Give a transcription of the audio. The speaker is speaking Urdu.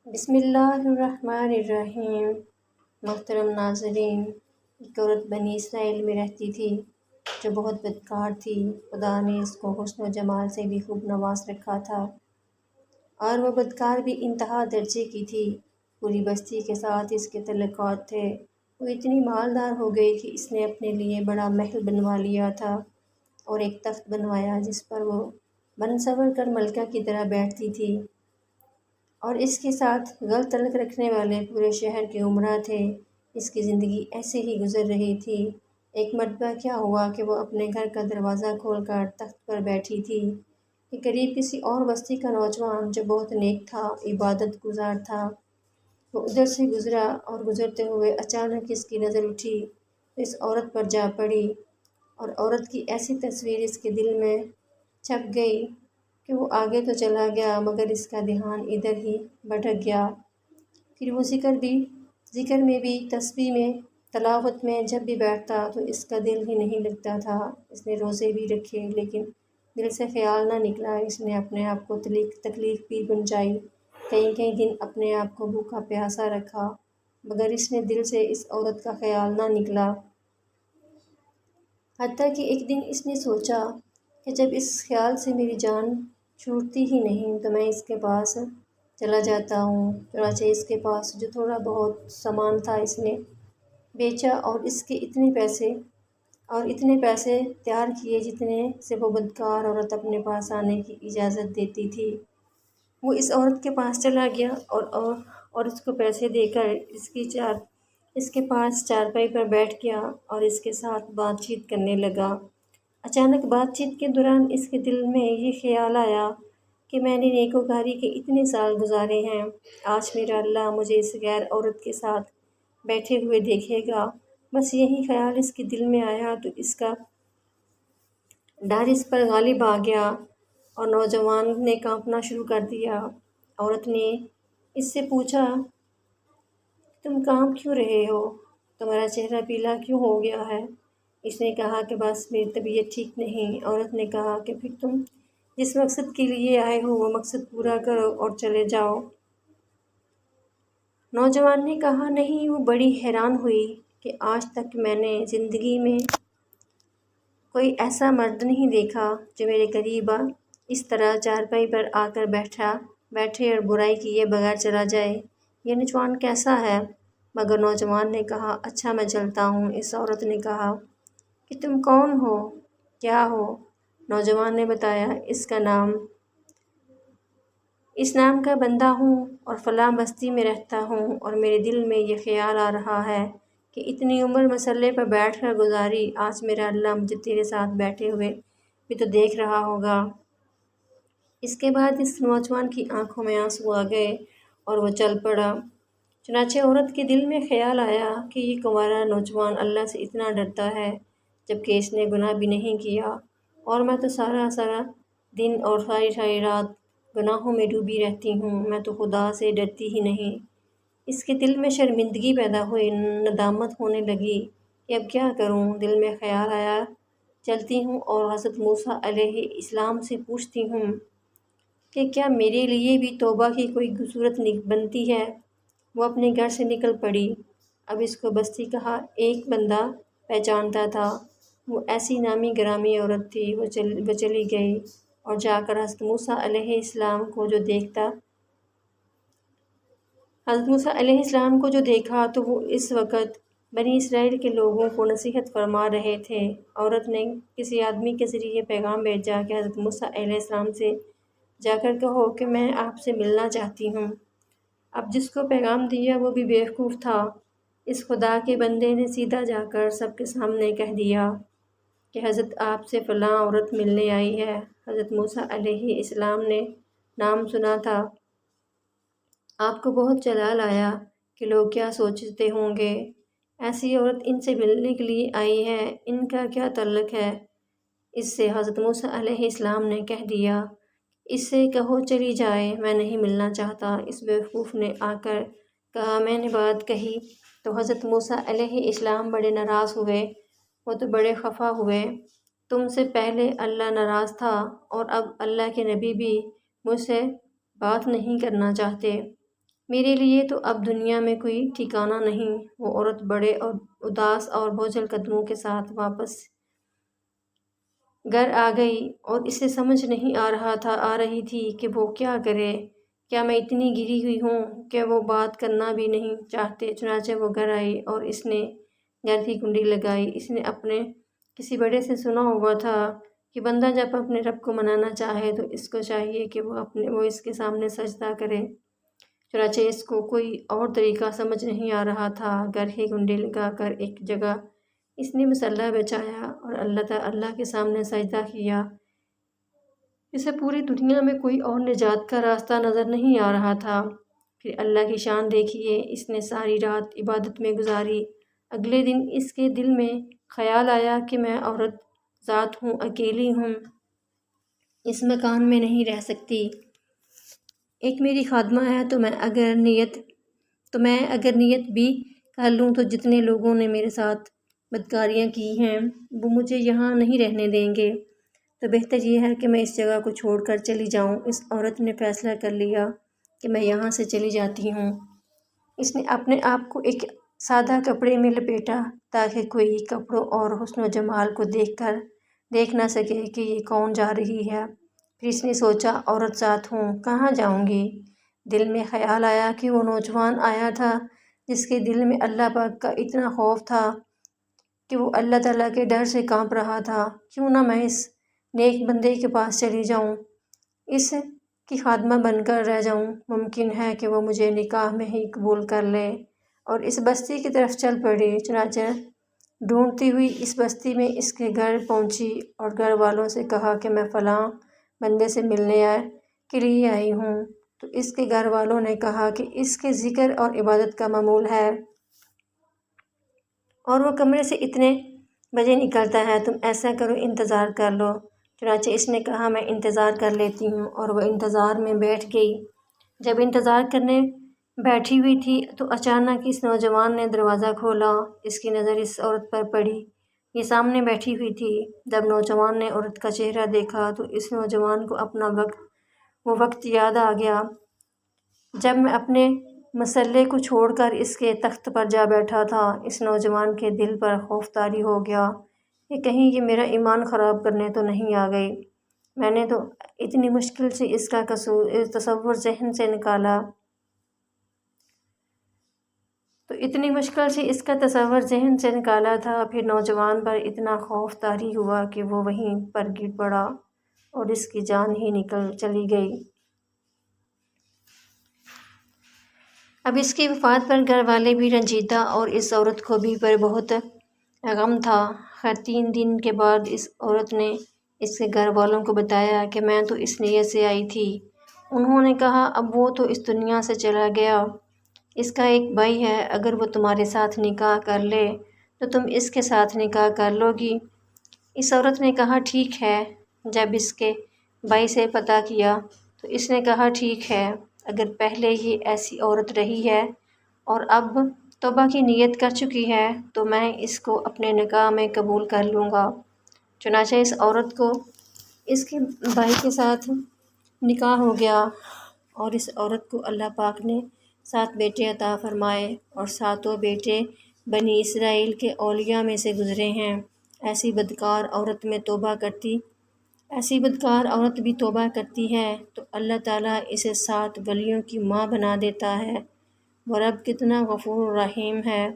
بسم اللہ الرحمن الرحیم۔ محترم ناظرین، ایک عورت بنی اسرائیل میں رہتی تھی جو بہت بدکار تھی۔ خدا نے اس کو حسن و جمال سے بھی خوب نواز رکھا تھا، اور وہ بدکار بھی انتہا درجے کی تھی۔ پوری بستی کے ساتھ اس کے تعلقات تھے۔ وہ اتنی مالدار ہو گئی کہ اس نے اپنے لیے بڑا محل بنوا لیا تھا اور ایک تخت بنوایا جس پر وہ بن سنور کر ملکہ کی طرح بیٹھتی تھی، اور اس کے ساتھ غلط تعلق رکھنے والے پورے شہر کے امراء تھے۔ اس کی زندگی ایسے ہی گزر رہی تھی۔ ایک مرتبہ کیا ہوا کہ وہ اپنے گھر کا دروازہ کھول کر تخت پر بیٹھی تھی کہ قریب کسی اور بستی کا نوجوان جو بہت نیک تھا، عبادت گزار تھا، وہ ادھر سے گزرا، اور گزرتے ہوئے اچانک اس کی نظر اٹھی تو اس عورت پر جا پڑی، اور عورت کی ایسی تصویر اس کے دل میں چھپ گئی کہ وہ آگے تو چلا گیا مگر اس کا دھیان ادھر ہی بھٹک گیا۔ پھر وہ ذکر میں بھی، تسبیح میں، تلاوت میں جب بھی بیٹھتا تو اس کا دل ہی نہیں لگتا تھا۔ اس نے روزے بھی رکھے لیکن دل سے خیال نہ نکلا۔ اس نے اپنے آپ کو تکلیف بھی پہنچائی، کئی دن اپنے آپ کو بھوکا پیاسا رکھا، مگر اس نے دل سے اس عورت کا خیال نہ نکلا۔ حتیٰ کہ ایک دن اس نے سوچا کہ جب اس خیال سے میری جان چھوٹتی ہی نہیں تو میں اس کے پاس چلا جاتا ہوں۔ چنانچہ اس کے پاس جو تھوڑا بہت سامان تھا اس نے بیچا، اور اس کے اتنے پیسے تیار کیے جتنے سے وہ بدکار عورت اپنے پاس آنے کی اجازت دیتی تھی۔ وہ اس عورت کے پاس چلا گیا اور اس کو پیسے دے کر اس کے پاس چارپائی پر بیٹھ گیا اور اس کے ساتھ بات چیت کرنے لگا۔ اچانک بات چیت کے دوران اس کے دل میں یہ خیال آیا کہ میں نے نیکوکاری کے اتنے سال گزارے ہیں، آج میرا اللہ مجھے اس غیر عورت کے ساتھ بیٹھے ہوئے دیکھے گا۔ بس یہی خیال اس کے دل میں آیا تو اس کا ڈر اس پر غالب آ گیا، اور نوجوان نے کانپنا شروع کر دیا۔ عورت نے اس سے پوچھا، تم کانپ کیوں رہے ہو؟ تمہارا چہرہ پیلا کیوں ہو گیا ہے؟ اس نے کہا کہ بس میری طبیعت ٹھیک نہیں۔ عورت نے کہا کہ پھر تم جس مقصد کے لیے آئے ہو وہ مقصد پورا کرو اور چلے جاؤ۔ نوجوان نے کہا، نہیں۔ وہ بڑی حیران ہوئی کہ آج تک میں نے زندگی میں کوئی ایسا مرد نہیں دیکھا جو میرے قریب اس طرح چارپائی پر آ کر بیٹھے اور برائی کیے بغیر چلا جائے۔ یہ نوجوان کیسا ہے؟ مگر نوجوان نے کہا، اچھا میں چلتا ہوں۔ اس عورت نے کہا کہ تم کون ہو؟ کیا ہو؟ نوجوان نے بتایا، اس نام کا بندہ ہوں اور فلاں بستی میں رہتا ہوں، اور میرے دل میں یہ خیال آ رہا ہے کہ اتنی عمر مسلے پر بیٹھ کر گزاری، آج میرا اللہ مجھے تیرے ساتھ بیٹھے ہوئے بھی تو دیکھ رہا ہوگا۔ اس کے بعد اس نوجوان کی آنکھوں میں آنسو آ گئے اور وہ چل پڑا۔ چنانچہ عورت کے دل میں خیال آیا کہ یہ کنوارا نوجوان اللہ سے اتنا ڈرتا ہے جبکہ اس نے گناہ بھی نہیں کیا، اور میں تو سارا دن اور ساری رات گناہوں میں ڈوبی رہتی ہوں، میں تو خدا سے ڈرتی ہی نہیں۔ اس کے دل میں شرمندگی پیدا ہوئی، ندامت ہونے لگی کہ اب کیا کروں۔ دل میں خیال آیا، چلتی ہوں اور حضرت موسیٰ علیہ السلام سے پوچھتی ہوں کہ کیا میرے لیے بھی توبہ کی کوئی صورت بنتی ہے۔ وہ اپنے گھر سے نکل پڑی۔ اب اس کو بستی کا ایک بندہ پہچانتا تھا۔ وہ ایسی نامی گرامی عورت تھی۔ وہ چلی گئی اور جا کر حضرت موسیٰ علیہ السلام کو جو دیکھا تو وہ اس وقت بنی اسرائیل کے لوگوں کو نصیحت فرما رہے تھے۔ عورت نے کسی آدمی کے ذریعے پیغام بھیجا کہ حضرت موسیٰ علیہ السلام سے جا کر کہو کہ میں آپ سے ملنا چاہتی ہوں۔ اب جس کو پیغام دیا وہ بھی بیوقوف تھا۔ اس خدا کے بندے نے سیدھا جا کر سب کے سامنے کہہ دیا کہ حضرت آپ سے فلاں عورت ملنے آئی ہے۔ حضرت موسیٰ علیہ السلام نے نام سنا تھا۔ آپ کو بہت جلال آیا کہ لوگ کیا سوچتے ہوں گے، ایسی عورت ان سے ملنے کے لیے آئی ہے، ان کا کیا تعلق ہے؟ اس سے حضرت موسیٰ علیہ السلام نے کہہ دیا، اس سے کہو چلی جائے، میں نہیں ملنا چاہتا۔ اس بیوقوف نے آ کر کہا، میں نے بات کہی تو حضرت موسیٰ علیہ السلام بڑے ناراض ہوئے۔ وہ تو بڑے خفا ہوئے، تم سے پہلے اللہ ناراض تھا اور اب اللہ کے نبی بھی مجھ سے بات نہیں کرنا چاہتے۔ میرے لیے تو اب دنیا میں کوئی ٹھکانہ نہیں۔ وہ عورت بڑے اور اداس اور بوجھل قدموں کے ساتھ واپس گھر آ گئی اور اسے سمجھ نہیں آ رہی تھی کہ وہ کیا کرے۔ کیا میں اتنی گری ہوئی ہوں کہ وہ بات کرنا بھی نہیں چاہتے؟ چنانچہ وہ گھر آئی اور اس نے گھر کی کنڈی لگائی۔ اس نے اپنے کسی بڑے سے سنا ہوا تھا کہ بندہ جب اپنے رب کو منانا چاہے تو اس کو چاہیے کہ وہ اس کے سامنے سجدہ کرے۔ چنانچہ اس کو کوئی اور طریقہ سمجھ نہیں آ رہا تھا۔ گھر کی کنڈی لگا کر ایک جگہ اس نے مصلی بچھایا اور اللہ کے سامنے سجدہ کیا۔ اسے پوری دنیا میں کوئی اور نجات کا راستہ نظر نہیں آ رہا تھا۔ پھر اللہ کی شان دیکھیے، اس نے ساری رات عبادت میں گزاری۔ اگلے دن اس کے دل میں خیال آیا کہ میں عورت ذات ہوں، اکیلی ہوں، اس مکان میں نہیں رہ سکتی۔ ایک میری خادمہ ہے تو میں اگر نیت بھی کر لوں تو جتنے لوگوں نے میرے ساتھ بدکاریاں کی ہیں وہ مجھے یہاں نہیں رہنے دیں گے، تو بہتر یہ ہے کہ میں اس جگہ کو چھوڑ کر چلی جاؤں۔ اس عورت نے فیصلہ کر لیا کہ میں یہاں سے چلی جاتی ہوں۔ اس نے اپنے آپ کو ایک سادہ کپڑے میں لپیٹا تاکہ کوئی کپڑوں اور حسن و جمال کو دیکھ نہ سکے کہ یہ کون جا رہی ہے۔ پھر اس نے سوچا، عورت ذات ہوں، کہاں جاؤں گی؟ دل میں خیال آیا کہ وہ نوجوان آیا تھا جس کے دل میں اللہ پاک کا اتنا خوف تھا کہ وہ اللہ تعالیٰ کے ڈر سے کانپ رہا تھا۔ کیوں نہ میں اس نیک بندے کے پاس چلی جاؤں، اس کی خادمہ بن کر رہ جاؤں، ممکن ہے کہ وہ مجھے نکاح میں ہی قبول کر لے۔ اور اس بستی کی طرف چل پڑی۔ چنانچہ ڈھونڈتی ہوئی اس بستی میں اس کے گھر پہنچی اور گھر والوں سے کہا کہ میں فلاں بندے سے ملنے کے لیے آئی ہوں۔ تو اس کے گھر والوں نے کہا کہ اس کے ذکر اور عبادت کا معمول ہے اور وہ کمرے سے اتنے بجے نکلتا ہے، تم ایسا کرو، انتظار کر لو۔ چنانچہ اس نے کہا میں انتظار کر لیتی ہوں، اور وہ انتظار میں بیٹھ گئی۔ جب انتظار کرنے بیٹھی ہوئی تھی تو اچانک اس نوجوان نے دروازہ کھولا۔ اس کی نظر اس عورت پر پڑی، یہ سامنے بیٹھی ہوئی تھی۔ جب نوجوان نے عورت کا چہرہ دیکھا تو اس نوجوان کو اپنا وہ وقت یاد آ گیا جب میں اپنے مصلے کو چھوڑ کر اس کے تخت پر جا بیٹھا تھا۔ اس نوجوان کے دل پر خوف طاری ہو گیا کہ کہیں یہ میرا ایمان خراب کرنے تو نہیں آ گئی۔ میں نے تو اتنی مشکل سے اس کا تصور ذہن سے نکالا تھا۔ پھر نوجوان پر اتنا خوف طاری ہوا کہ وہ وہیں پر گر پڑا اور اس کی جان ہی نکل چلی گئی۔ اب اس کی وفات پر گھر والے بھی رنجیدہ اور اس عورت کو بھی پر بہت غم تھا۔ خیر 3 دن کے بعد اس عورت نے اس کے گھر والوں کو بتایا کہ میں تو اس نیت سے آئی تھی۔ انہوں نے کہا اب وہ تو اس دنیا سے چلا گیا، اس کا ایک بھائی ہے، اگر وہ تمہارے ساتھ نکاح کر لے تو تم اس کے ساتھ نکاح کر لو گی؟ اس عورت نے کہا ٹھیک ہے۔ جب اس کے بھائی سے پتہ کیا تو اس نے کہا ٹھیک ہے، اگر پہلے یہ ایسی عورت رہی ہے اور اب توبہ کی نیت کر چکی ہے تو میں اس کو اپنے نکاح میں قبول کر لوں گا۔ چنانچہ اس عورت کو اس کے بھائی کے ساتھ نکاح ہو گیا اور اس عورت کو اللہ پاک نے 7 بیٹے عطا فرمائے اور 7 بیٹے بنی اسرائیل کے اولیاء میں سے گزرے ہیں۔ ایسی بدکار عورت بھی توبہ کرتی ہے تو اللہ تعالیٰ اسے 7 ولیوں کی ماں بنا دیتا ہے۔ وہ رب کتنا غفور رحیم ہے۔